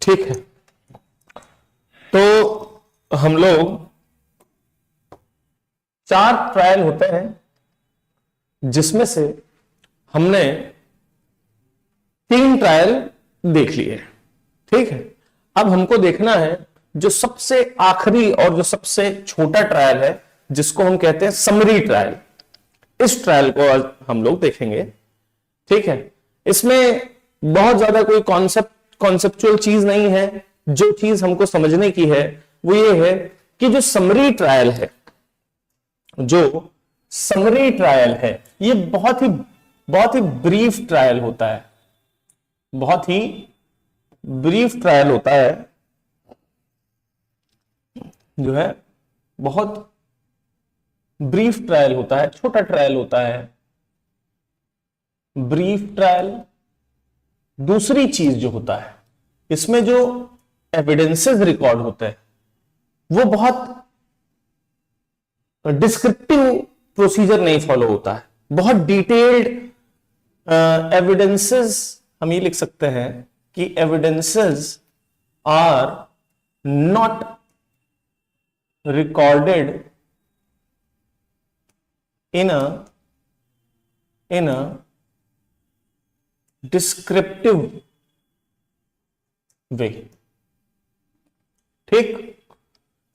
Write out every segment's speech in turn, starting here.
ठीक है, तो हम लोग 4 ट्रायल होते हैं जिसमें से हमने 3 ट्रायल देख लिए। ठीक है, अब हमको देखना है जो सबसे आखिरी और जो सबसे छोटा ट्रायल है जिसको हम कहते हैं समरी ट्रायल। इस ट्रायल को आज हम लोग देखेंगे। ठीक है, इसमें बहुत ज्यादा कोई कॉन्सेप्चुअल चीज नहीं है। जो चीज हमको समझने की है वो ये है कि जो समरी ट्रायल है, जो समरी ट्रायल है, ये बहुत ही ब्रीफ ट्रायल होता है। बहुत ही ब्रीफ ट्रायल होता है, जो है बहुत ब्रीफ ट्रायल होता है, छोटा ट्रायल होता है, ब्रीफ ट्रायल। दूसरी चीज जो होता है, इसमें जो एविडेंसेस रिकॉर्ड होते हैं वो बहुत डिस्क्रिप्टिव प्रोसीजर नहीं फॉलो होता है, बहुत डिटेल्ड एविडेंसेस। हम ये लिख सकते हैं कि evidences are not recorded in a descriptive way। ठीक,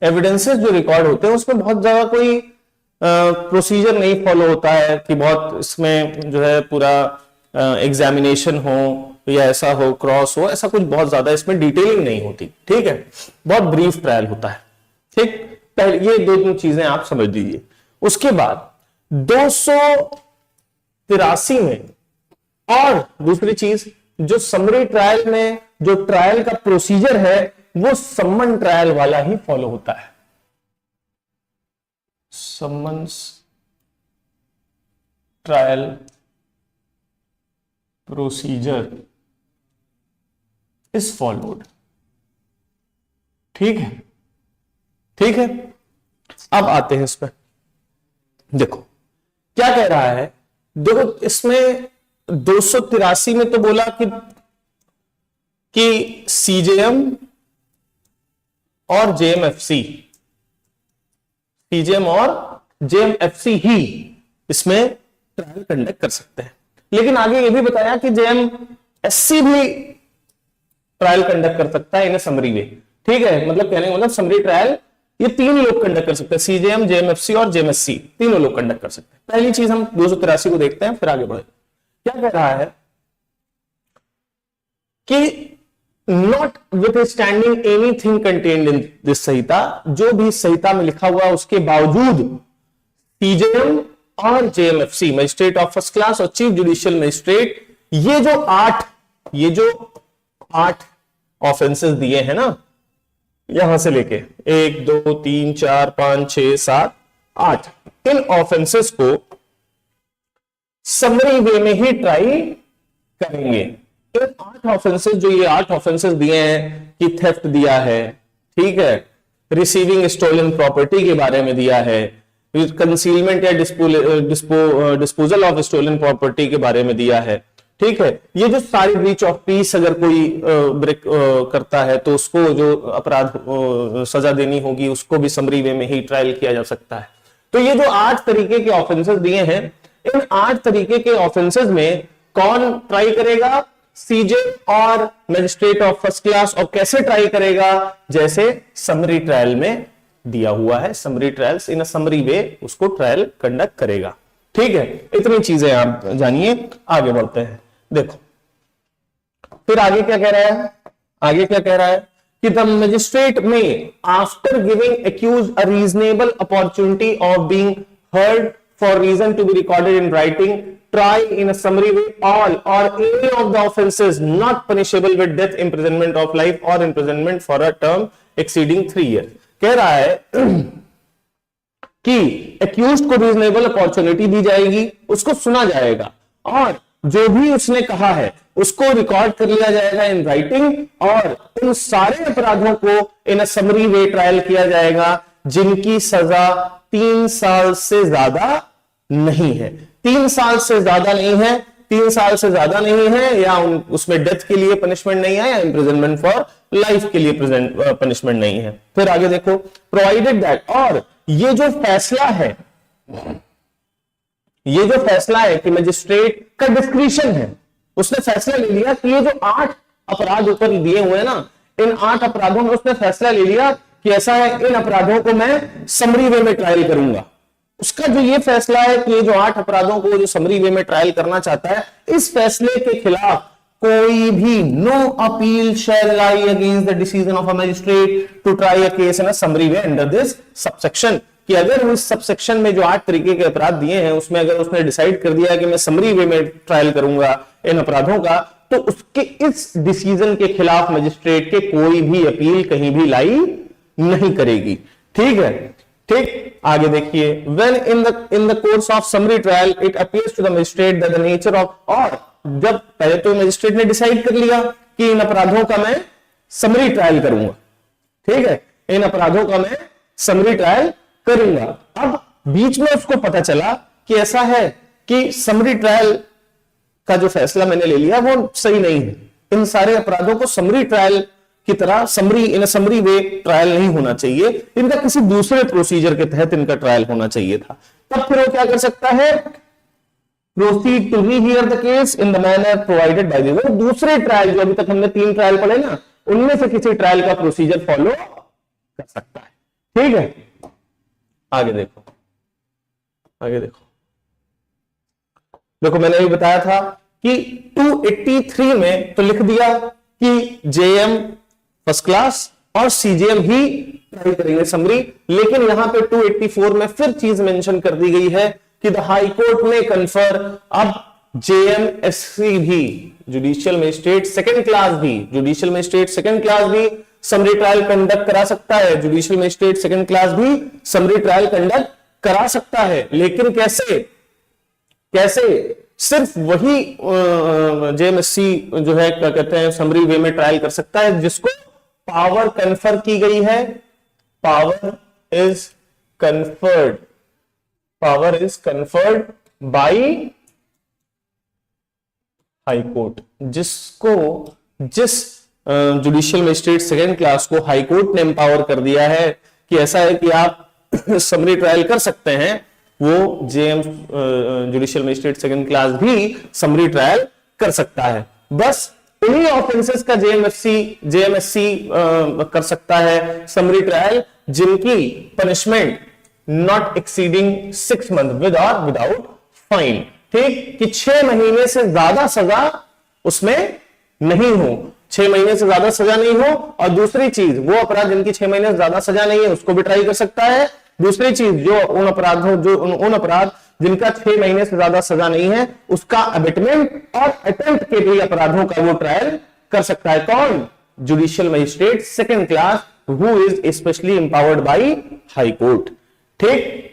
एविडेंसेस जो रिकॉर्ड होते हैं उसमें बहुत ज्यादा कोई प्रोसीजर नहीं फॉलो होता है कि बहुत इसमें जो है पूरा एग्जामिनेशन हो या ऐसा हो, क्रॉस हो, ऐसा कुछ बहुत ज्यादा इसमें डिटेलिंग नहीं होती। ठीक है, बहुत ब्रीफ ट्रायल होता है। ठीक, पहले ये 2 चीजें आप समझ लीजिए। उसके बाद 283 में और दूसरी चीज, जो समरी ट्रायल में जो ट्रायल का प्रोसीजर है वो सम्मन ट्रायल वाला ही फॉलो होता है। Summons trial procedure is followed. ठीक है, ठीक है। अब आते हैं इस पर। देखो क्या कह रहा है। देखो इसमें 283 में तो बोला कि सीजेएम और जेएमएफसी, सीजेएम और जेएमएफसी ही इसमें ट्रायल कंडक्ट कर सकते हैं। लेकिन आगे ये भी बताया कि जेएमएससी भी ट्रायल कंडक्ट कर सकता है इन समरी वे। ठीक है, मतलब कहने का मतलब समरी ट्रायल ये 3 लोग कंडक्ट कर सकते हैं, सीजेएम, जेएमएफसी और जेएमएससी, तीनों लोग कंडक्ट कर सकते हैं। पहली चीज हम 283 को देखते हैं, फिर आगे बढ़े। क्या कह रहा है कि notwithstanding anything contained in this संहिता, जो भी संहिता में लिखा हुआ उसके बावजूद सीजेएम और JMFC, magistrate of first class और चीफ जुडिशियल मजिस्ट्रेट, ये जो 8 ऑफेंसेस दिए हैं ना, यहां से लेके 1 2 3 4 5 6 7 8, इन ऑफेंसेस को समरी वे में ही ट्राई करेंगे। इन 8 ऑफेंसेस, जो ये 8 ऑफेंसेस दिए हैं कि थेफ्ट दिया है, ठीक है, रिसीविंग स्टोलन प्रॉपर्टी के बारे में दिया है, कंसीलमेंट या डिस्पोजल ऑफ स्टोलन प्रॉपर्टी के बारे में दिया है। ठीक है, ये जो सारी ब्रीच ऑफ पीस अगर कोई ब्रेक करता है तो उसको जो अपराध सजा देनी होगी उसको भी समरी वे में ही ट्रायल किया जा सकता है। तो ये जो 8 तरीके के ऑफेंसेस दिए हैं, इन 8 तरीके के ऑफेंसेस में कौन ट्राई करेगा? सीजे और मजिस्ट्रेट ऑफ फर्स्ट क्लास। और कैसे ट्राई करेगा? जैसे समरी ट्रायल में दिया हुआ है, summary trials in a summary way उसको ट्रायल कंडक्ट करेगा। ठीक है, इतनी चीजें आप जानिए, आगे बढ़ते हैं। देखो फिर आगे क्या कह रहा है। आगे क्या कह रहा है कि द मजिस्ट्रेट में after giving accused a reasonable opportunity of being heard for reason to be recorded in writing try in a summary way all or any of the offences not punishable with death, imprisonment of life or imprisonment for a term exceeding 3 year. कह रहा है कि accused को reasonable opportunity दी जाएगी, उसको सुना जाएगा और जो भी उसने कहा है उसको रिकॉर्ड कर लिया जाएगा इन राइटिंग, और उन सारे अपराधों को इन अ समरी वे ट्रायल किया जाएगा जिनकी सजा 3 साल से ज्यादा नहीं है। 3 साल से ज्यादा नहीं है 3 साल से ज्यादा नहीं है, या उसमें डेथ के लिए पनिशमेंट नहीं है, या इम्प्रिजनमेंट फॉर लाइफ के लिए पनिशमेंट नहीं है। फिर आगे देखो, प्रोवाइडेड दैट, और ये जो फैसला है, ये जो फैसला है कि मजिस्ट्रेट का डिस्क्रिशन है, उसने फैसला ले लिया कि ये जो 8 अपराध ऊपर दिए हुए हैं ना, इन 8 अपराधों में उसने फैसला ले लिया कि ऐसा है, इन अपराधों को मैं समरी वे में ट्रायल करूंगा। उसका जो ये फैसला है कि ये जो 8 अपराधों को जो समरी वे में ट्रायल करना चाहता है, इस फैसले के खिलाफ कोई भी no appeal shall lie against the decision of a magistrate to try a case in a summary way under this subsection, कि अगर उस सबसेक्शन में जो 8 तरीके के अपराध दिए हैं उसमें अगर उसने डिसाइड कर दिया है कि मैं समरी वे में ट्रायल करूंगा इन अपराधों का, तो उसके इस डिसीजन के खिलाफ मजिस्ट्रेट के कोई भी अपील कहीं भी लाई नहीं करेगी। ठीक है, ठीक। आगे देखिए, when in the course of summary trial it appears to the magistrate that the nature of, और जब पहले तो मजिस्ट्रेट ने डिसाइड कर लिया कि इन अपराधों का मैं समरी ट्रायल करूंगा, ठीक है, इन अपराधों का मैं समरी ट्रायल करूंगा। अब बीच में उसको पता चला कि ऐसा है कि समरी ट्रायल का जो फैसला मैंने ले लिया वो सही नहीं है, इन सारे अपराधों को समरी ट्रायल की तरह इन समरी वे ट्रायल नहीं होना चाहिए, इनका किसी दूसरे प्रोसीजर के तहत इनका ट्रायल होना चाहिए था। तब फिर वो क्या कर सकता है, proceed to rehear the case in the manner provided by the, दूसरे ट्रायल, जो अभी तक हमने 3 ट्रायल पढ़े ना, उनमें से किसी ट्रायल का प्रोसीजर फॉलो कर सकता है। ठीक है, आगे देखो, आगे देखो, देखो मैंने अभी बताया था कि 283 में तो लिख दिया कि जेएम फर्स्ट क्लास और सीजेएम ही ट्राई करेंगे समरी, लेकिन यहां पे 284 में फिर चीज मेंशन कर दी गई है कि द हाई कोर्ट में कन्फर, अब जेएमएससी भी, जुडिशियल मजिस्ट्रेट सेकंड क्लास भी, जुडिशियल मजिस्ट्रेट सेकंड क्लास भी समरी ट्रायल कंडक्ट करा सकता है, जुडिशियल मजिस्ट्रेट सेकंड क्लास भी समरी ट्रायल कंडक्ट करा सकता है। लेकिन कैसे, कैसे, सिर्फ वही जेएमएससी जो है क्या कहते हैं समरी वे में ट्रायल कर सकता है जिसको पावर कन्फर की गई है, power is conferred, power is conferred by high court, जिसको, जिस जुडिशियल मजिस्ट्रेट सेकंड क्लास को हाई कोर्ट ने एम्पावर कर दिया है कि ऐसा है कि आप समरी ट्रायल कर सकते हैं, वो JM judicial magistrate second class भी समरी ट्रायल कर सकता है। बस उन्हीं ऑफेंसेस का जेएमएससी कर सकता है समरी ट्रायल जिनकी punishment not exceeding 6 month with और विदाउट फाइन, ठीक, कि 6 महीने से ज्यादा सजा उसमें नहीं हो, 6 महीने से ज्यादा सजा नहीं हो। और दूसरी चीज, वो अपराध जिनकी 6 महीने से ज्यादा सजा नहीं है उसको भी ट्राई कर सकता है। दूसरी चीज, जो उन अपराध जिनका 6 महीने से ज्यादा सजा नहीं है उसका अबेटमेंट और अटेम्प्ट के भी अपराधों का वो ट्रायल कर सकता है। कौन, judicial magistrate second class who is specially empowered by high court. ठीक,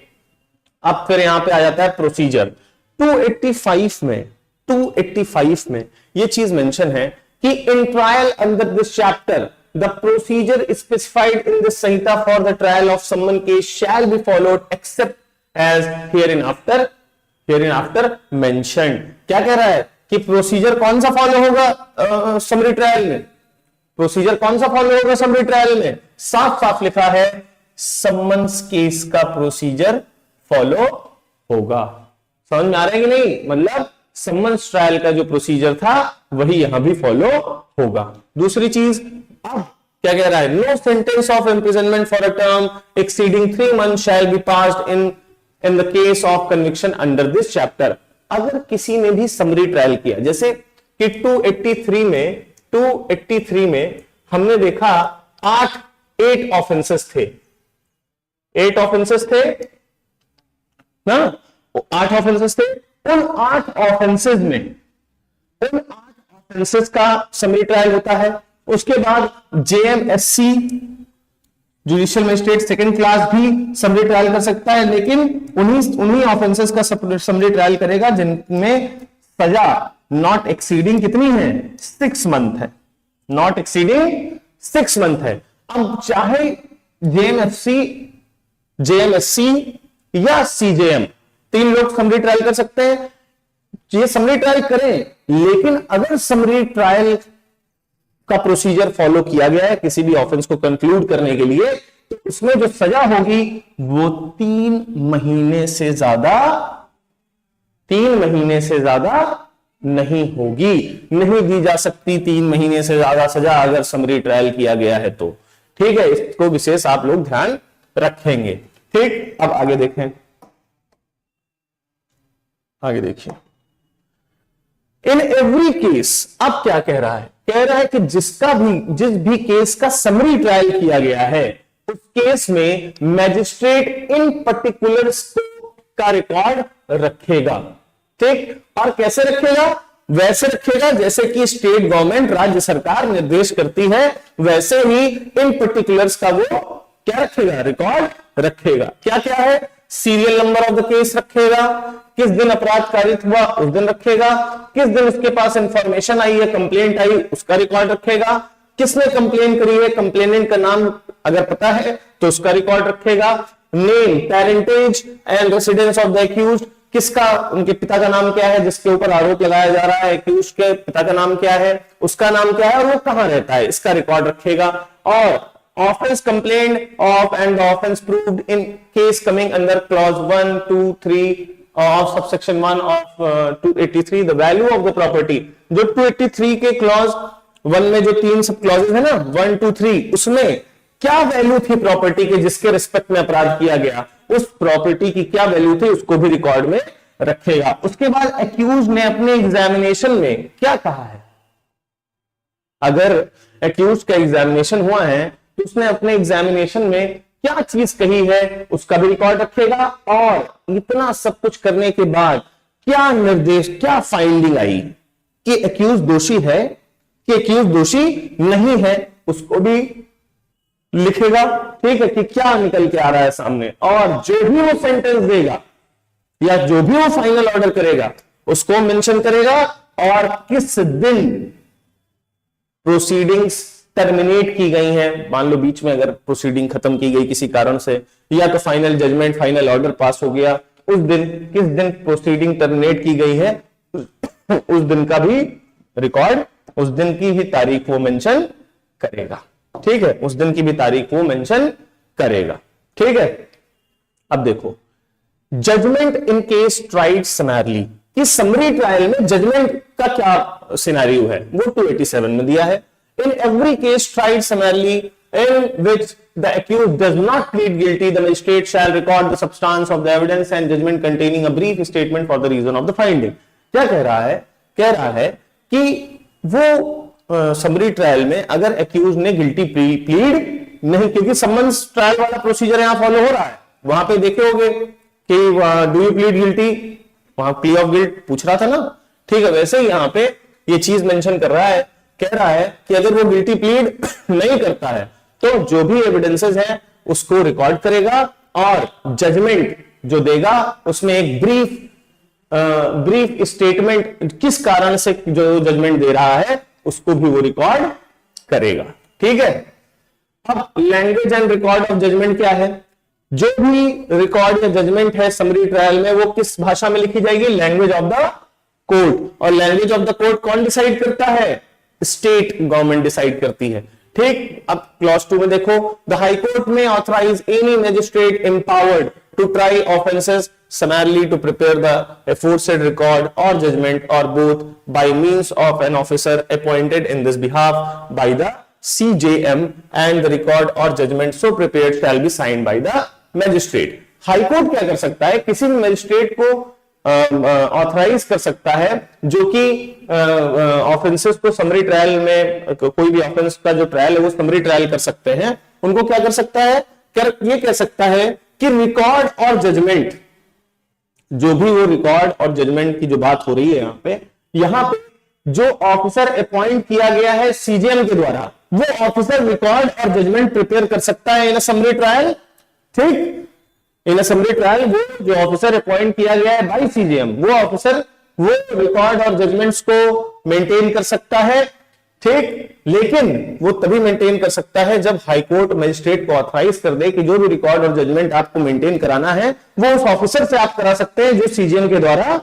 अब फिर यहां पे आ जाता है प्रोसीजर। 285 में ये चीज मेंशन है कि in trial under this chapter the procedure specified in this Sanhita for the trial of summon case shall be followed except as hereinafter mentioned। क्या कह रहा है कि प्रोसीजर कौन सा फॉलो होगा समरी ट्रायल में, प्रोसीजर कौन सा फॉलो होगा समरी ट्रायल में, साफ साफ लिखा है समन्स केस का प्रोसीजर फॉलो होगा। समझ में आ रहा है कि नहीं, मतलब समन्स ट्रायल का जो प्रोसीजर था वही यहां भी फॉलो होगा। दूसरी चीज, अब क्या कह रहा है, no sentence of imprisonment for a term exceeding 3 month shall be passed in the case of conviction under this chapter. अगर किसी ने भी समरी ट्रायल किया, जैसे कि 283 में हमने देखा 8 ऑफेंसेस थे, 8 ऑफेंसेस थे ना, 8 ऑफेंसेस थे। उन 8 ऑफेंसेस में, उन 8 ऑफेंसेस का समरी ट्रायल होता है। उसके बाद जेएमएससी जुडिशियल मजिस्ट्रेट सेकंड क्लास भी समरी ट्रायल कर सकता है, लेकिन उन्हीं ऑफेंसेस का समरी ट्रायल करेगा जिनमें सजा नॉट एक्सीडिंग कितनी है, 6 मंथ है, नॉट एक्सीडिंग 6 मंथ है। अब चाहे जेएमएससी या सीजेएम, 3 लोग समरी ट्रायल कर सकते हैं, ये समरी ट्रायल करें, लेकिन अगर समरी ट्रायल का प्रोसीजर फॉलो किया गया है किसी भी ऑफेंस को कंक्लूड करने के लिए, तो उसमें जो सजा होगी वो 3 महीने से ज्यादा नहीं होगी, नहीं दी जा सकती 3 महीने से ज्यादा सजा अगर समरी ट्रायल किया गया है तो। ठीक है, इसको विशेष आप लोग ध्यान रखेंगे। ठीक, अब आगे देखें, आगे देखिए। इन एवरी केस, अब क्या कह रहा है? कह रहा है कि जिस भी केस का समरी ट्रायल किया गया है उस केस में मैजिस्ट्रेट इन पर्टिकुलर का रिकॉर्ड रखेगा। ठीक, और कैसे रखेगा? वैसे रखेगा जैसे कि स्टेट गवर्नमेंट, राज्य सरकार निर्देश करती है, वैसे ही इन पर्टिकुलर्स का वो क्या रखेगा? रिकॉर्ड रखेगा। क्या क्या है? Serial number of the case रखेगा, किस दिन अपराध कारित हुआ उस दिन रखेगा, किस दिन उसके पास इंफॉर्मेशन आई है, कंप्लेंट आई, उसका रिकॉर्ड रखेगा, किसने कंप्लेन करी है, कंप्लेनेंट का नाम अगर पता है तो उसका रिकॉर्ड रखेगा, name, parentage and residence of the accused, किसका, उनके पिता का नाम क्या है जिसके ऊपर आरोप लगाया जा रहा है, एक्यूज के पिता का नाम क्या है, उसका नाम क्या है और वो कहां रहता है, इसका रिकॉर्ड रखेगा। और offence complaint of and offence proved in case coming under clause 1, 2, 3 of subsection 1 of 283 the value of the property. जो 283 के क्लॉज 1 में जो 3 सब क्लॉजेस है ना, 1, 2, 3, उसमें क्या वैल्यू थी प्रॉपर्टी के जिसके रिस्पेक्ट में अपराध किया गया, उस प्रॉपर्टी की क्या वैल्यू थी उसको भी रिकॉर्ड में रखेगा। उसके बाद एक्यूज ने अपने एग्जामिनेशन में क्या कहा है, अगर एक्यूज का एग्जामिनेशन हुआ है तो उसने अपने एग्जामिनेशन में क्या चीज कही है उसका भी रिकॉर्ड रखेगा। और इतना सब कुछ करने के बाद क्या निर्देश, क्या फाइंडिंग आई कि एक्यूज दोषी है कि एक्यूज दोषी नहीं है, उसको भी लिखेगा। ठीक है, कि क्या निकल के आ रहा है सामने, और जो भी वो सेंटेंस देगा या जो भी वो फाइनल ऑर्डर करेगा उसको मेंशन करेगा, और किस दिन प्रोसीडिंग्स टर्मिनेट की गई हैं। मान लो बीच में अगर प्रोसीडिंग खत्म की गई किसी कारण से, या तो final judgment, final order pass हो गया, उस दिन किस दिन प्रोसीडिंग टर्मिनेट की गई है उस दिन का भी रिकॉर्ड, उस दिन की ही तारीख वो मेंशन करेगा। ठीक है, उस दिन की भी तारीख वो मेंशन करेगा। ठीक है, अब देखो जजमेंट इन केस ट्राइड समरली, कि समरी ट्रायल में जजमेंट का क्या सिनेरियो है वो 287 में दिया है। In every case tried समरली in which the accused does not plead guilty, the magistrate shall record the substance of the evidence and judgment containing a brief statement for the reason of the finding। क्या कह रहा है? कह रहा है कि वो summary trial में अगर एक्यूज ने गिल्टी प्लीड नहीं, क्योंकि समन्स ट्रायल वाला प्रोसीजर यहां फॉलो हो रहा है, वहां पे देखे होगे कि डू यू प्लीड गिल्टी, वहां प्ली ऑफ गिल्ट पूछ रहा था ना। ठीक है, वैसे ही यहां पे ये चीज मेंशन कर रहा है, कह रहा है कि अगर वो गिल्टी प्लीड नहीं करता है तो जो भी एविडेंसेस हैं उसको रिकॉर्ड करेगा, और जजमेंट जो देगा उसमें एक ब्रीफ स्टेटमेंट किस कारण से जो जजमेंट दे रहा है उसको भी वो रिकॉर्ड करेगा। ठीक है, अब language and record of judgment क्या है? जो भी रिकॉर्ड या जजमेंट है समरी ट्रायल में वो किस भाषा में लिखी जाएगी? Language of the court. और लैंग्वेज ऑफ द कोर्ट कौन डिसाइड करता है? स्टेट गवर्नमेंट डिसाइड करती है। ठीक, अब क्लॉज 2 में देखो, the high court may authorise any magistrate empowered to try offences summarily to prepare the aforesaid record or judgment or both by means of an officer appointed in this behalf by the CJM, and the record or judgment so prepared shall be signed by the magistrate। High court क्या कर सकता है? किसी भी magistrate को authorise कर सकता है जो कि ऑफेंसेस को समरी ट्रायल में, कोई भी ऑफेंस का जो ट्रायल है वो समरी ट्रायल कर सकते हैं, उनको क्या कर सकता है? ये कह सकता है कि रिकॉर्ड और जजमेंट, जो भी वो रिकॉर्ड और जजमेंट की जो बात हो रही है यहां पे जो ऑफिसर अपॉइंट किया गया है सीजीएम के द्वारा, वो ऑफिसर रिकॉर्ड और जजमेंट प्रिपेयर कर सकता है इन अ समरी ट्रायल। ठीक, इन अ समरी ट्रायल वो जो ऑफिसर अपॉइंट किया गया है बाय सीजीएम, वो ऑफिसर वो रिकॉर्ड और जजमेंट्स को मेंटेन कर सकता है। ठीक, लेकिन वो तभी मेंटेन कर सकता है जब हाईकोर्ट मजिस्ट्रेट को ऑथराइज कर दे कि जो भी रिकॉर्ड और जजमेंट आपको मेंटेन कराना है वो उस ऑफिसर से आप करा सकते हैं जो सीजीएम के द्वारा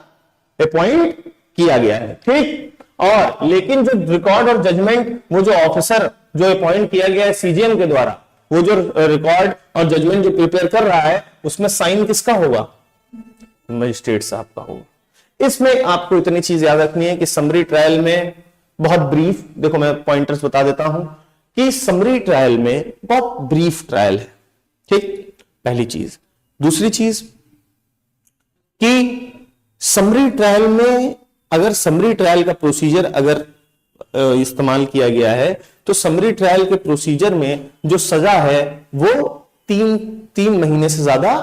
अपॉइंट किया गया है, ठीक। और लेकिन जो रिकॉर्ड और जजमेंट, वो जो ऑफिसर जो अपॉइंट किया गया है सीजीएम के द्वारा, वो जो रिकॉर्ड और जजमेंट जो प्रिपेयर कर रहा है, उसमें साइन किसका होगा? मजिस्ट्रेट साहब का होगा। इसमें आपको इतनी चीज याद रखनी है कि समरी ट्रायल में बहुत ब्रीफ, देखो मैं पॉइंटर्स बता देता हूं कि समरी ट्रायल में बहुत ब्रीफ ट्रायल है, ठीक, पहली चीज। दूसरी चीज कि समरी ट्रायल में अगर समरी ट्रायल का प्रोसीजर अगर इस्तेमाल किया गया है, तो समरी ट्रायल के प्रोसीजर में जो सजा है वो 3 महीने से ज्यादा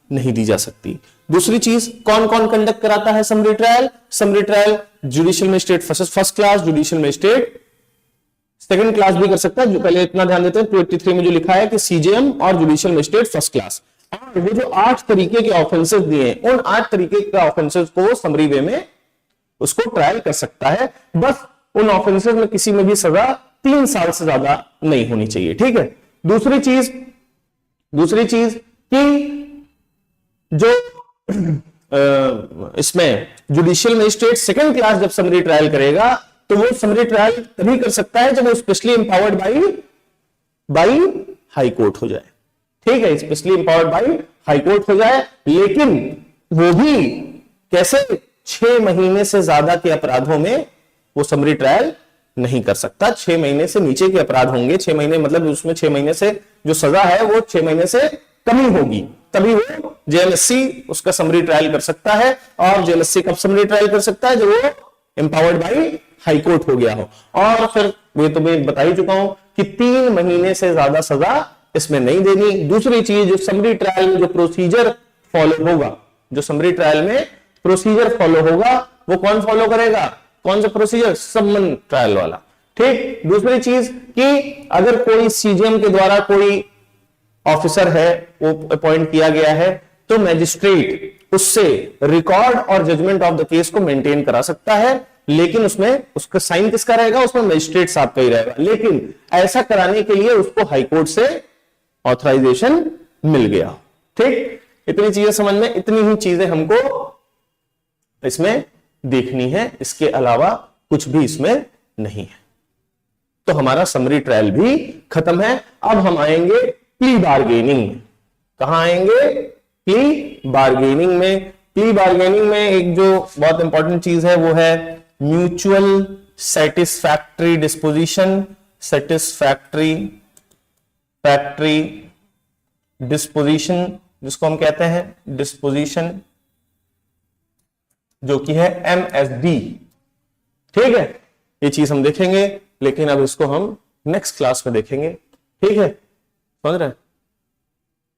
नहीं दी जा सकती। दूसरी चीज, कौन कौन कंडक्ट कराता है summary trial? Summary trial judicial magistrate first class, judicial magistrate second class भी कर सकता है। जो पहले इतना ध्यान देते हैं 283 में जो लिखा है कि सीजेएम और जुडिशियल मजिस्ट्रेट फर्स्ट क्लास। और वो जो 8 तरीके के ऑफेंसेस दिए, उन 8 तरीके के ऑफेंसेस को समरी वे में उसको ट्रायल कर सकता है। बस उन ऑफेंसेस में किसी में भी सजा 3 साल से ज्यादा नहीं होनी चाहिए, ठीक है। दूसरी चीज कि जो इसमें जुडिशियल मजिस्ट्रेट सेकंड क्लास जब समरी ट्रायल करेगा, तो वो समरी ट्रायल तभी कर सकता है जब वो specially empowered by high court हो जाए, ठीक है, specially empowered by high court हो जाए। लेकिन वो भी कैसे? 6 महीने से ज्यादा के अपराधों में वो समरी ट्रायल नहीं कर सकता। 6 महीने से नीचे के अपराध होंगे, 6 महीने मतलब उसमें 6 महीने से जो सजा है वो 6 महीने से कम ही होगी, तभी वो जेएलएससी उसका समरी ट्रायल कर सकता है। और जेएलएससी कब समरी ट्रायल कर सकता है? जब वो एम्पावर्ड बाई हाई कोर्ट हो गया हो। और फिर ये तो मैं बता ही चुका हूं कि 3 महीने से ज्यादा सजा इसमें नहीं देनी। दूसरी चीज, जो समरी ट्रायल में जो प्रोसीजर फॉलो होगा, जो समरी ट्रायल में प्रोसीजर फॉलो होगा, वो कौन फॉलो करेगा? कौन सा प्रोसीजर? समन ट्रायल वाला, ठीक। दूसरी चीज कि अगर कोई सीजीएम के द्वारा कोई ऑफिसर है वो अपॉइंट किया गया है, तो मैजिस्ट्रेट उससे रिकॉर्ड और जजमेंट ऑफ द केस को मेंटेन करा सकता है। लेकिन उसमें उसका साइन किसका रहेगा? उसमें मजिस्ट्रेट साहब का ही रहेगा। लेकिन ऐसा कराने के लिए उसको हाईकोर्ट से ऑथराइजेशन मिल गया, ठीक। इतनी चीजें समझ में, इतनी ही चीजें हमको इसमें देखनी है, इसके अलावा कुछ भी इसमें नहीं है। तो हमारा समरी ट्रायल भी खत्म है। अब हम आएंगे प्ली बार्गेनिंग। कहां आएंगे? प्ली बार्गेनिंग में। प्ली बार्गेनिंग में एक जो बहुत इंपॉर्टेंट चीज है वो है mutual satisfactory disposition. Factory disposition, जिसको हम कहते हैं डिस्पोजिशन, जो कि है MSD, ठीक है। ये चीज हम देखेंगे, लेकिन अब इसको हम नेक्स्ट क्लास में देखेंगे, ठीक है, समझ रहे हैं?